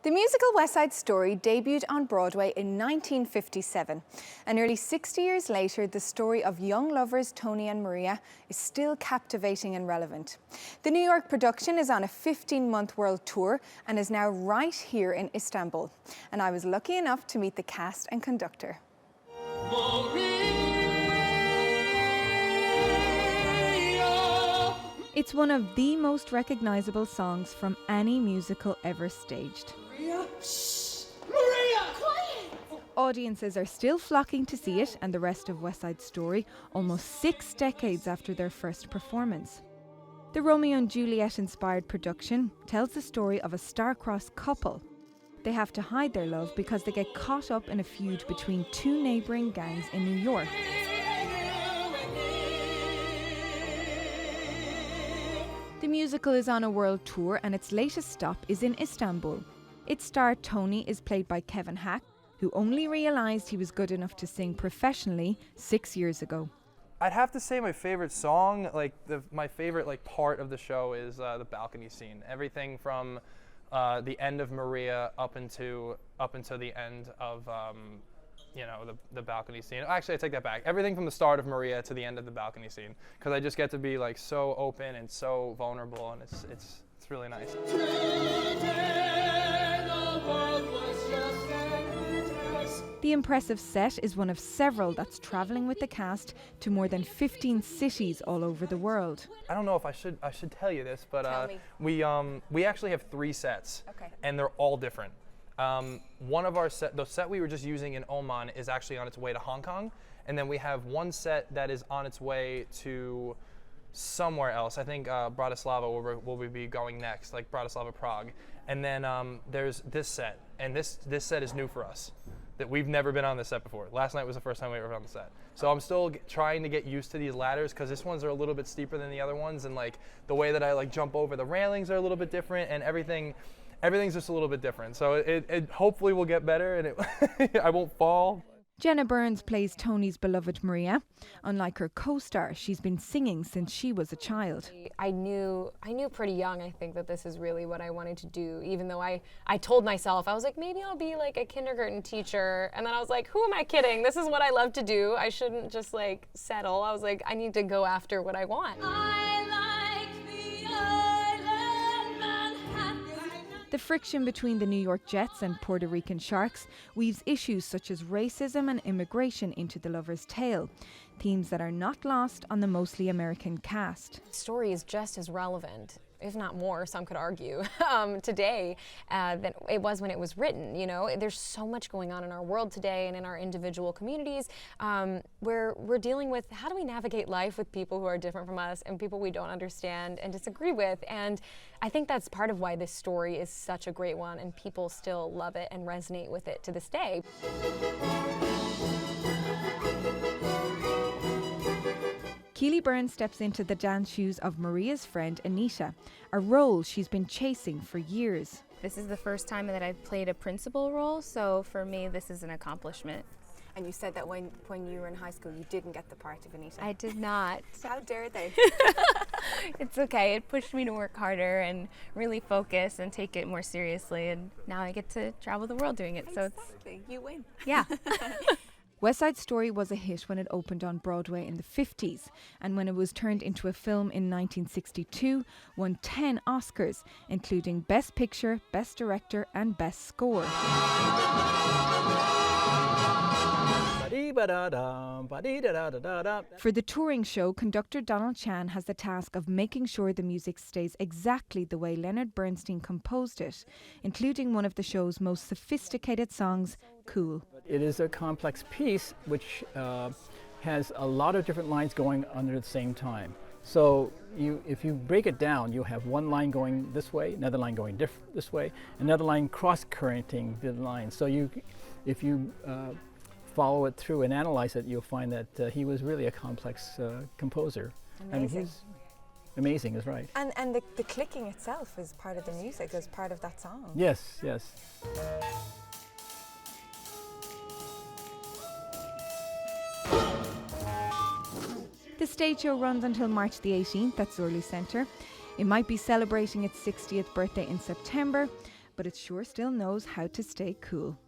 The musical West Side Story debuted on Broadway in 1957, and nearly 60 years later, the story of young lovers Tony and Maria is still captivating and relevant. The New York production is on a 15-month world tour and is now right here in Istanbul, and I was lucky enough to meet the cast and conductor. It's one of the most recognisable songs from any musical ever staged. Maria! Shh! Maria! Quiet! Audiences are still flocking to see it and the rest of West Side Story almost 6 decades after their first performance. The Romeo and Juliet inspired production tells the story of a star-crossed couple. They have to hide their love because they get caught up in a feud between 2 neighbouring gangs in New York. The musical is on a world tour and its latest stop is in Istanbul. Its star Tony is played by Kevin Hack, who only realised he was good enough to sing professionally 6 years ago. I'd have to say my favorite song, my favorite part of the show is the balcony scene. Everything from the end of Maria up into the end of the balcony scene. Actually, I take that back. Everything from the start of Maria to the end of the balcony scene, because I just get to be so open and so vulnerable, and it's really nice. The impressive set is one of several that's travelling with the cast to more than 15 cities all over the world. I don't know if I should tell you this, but we actually have 3 sets, okay, and they're all different. One of our the set we were just using in Oman is actually on its way to Hong Kong, and then we have one set that is on its way to somewhere else. I think Bratislava will we be going next, like Bratislava, Prague. And then there's this set, and this set is new for us, that we've never been on this set before. Last night was the first time we were on the set. So I'm still trying to get used to these ladders, because this ones are a little bit steeper than the other ones, and the way that I jump over the railings are a little bit different, and everything's just a little bit different. So it hopefully will get better, and I won't fall. Jenna Burns plays Tony's beloved Maria. Unlike her co-star, she's been singing since she was a child. I knew pretty young, I think, that this is really what I wanted to do, even though I told myself, I was like, maybe I'll be a kindergarten teacher. And then I was like, who am I kidding? This is what I love to do. I shouldn't just settle. I was like, I need to go after what I want. The friction between the New York Jets and Puerto Rican Sharks weaves issues such as racism and immigration into the lover's tale, themes that are not lost on the mostly American cast. The story is just as relevant, if not more, some could argue, today than it was when it was written. There's so much going on in our world today and in our individual communities where we're dealing with how do we navigate life with people who are different from us and people we don't understand and disagree with. And I think that's part of why this story is such a great one, and people still love it and resonate with it to this day. Keely Burns steps into the dance shoes of Maria's friend Anita, a role she's been chasing for years. This is the first time that I've played a principal role, so for me this is an accomplishment. And you said that when you were in high school you didn't get the part of Anita. I did not. So how dare they? It's okay, it pushed me to work harder and really focus and take it more seriously, and now I get to travel the world doing it. Exactly. You win. Yeah. West Side Story was a hit when it opened on Broadway in the 50s, and when it was turned into a film in 1962, won 10 Oscars, including Best Picture, Best Director and Best Score. For the touring show, conductor Donald Chan has the task of making sure the music stays exactly the way Leonard Bernstein composed it, including one of the show's most sophisticated songs, Cool. It is a complex piece which has a lot of different lines going under the same time. So if you break it down, you have one line going this way, another line going this way, another line cross-currenting the line. So if you follow it through and analyze it, you'll find that he was really a complex composer. Amazing. I mean, he's amazing, is right. And the clicking itself is part of the music, is part of that song. Yes, yes. The stage show runs until March the 18th at Zorley Centre. It might be celebrating its 60th birthday in September, but it sure still knows how to stay cool.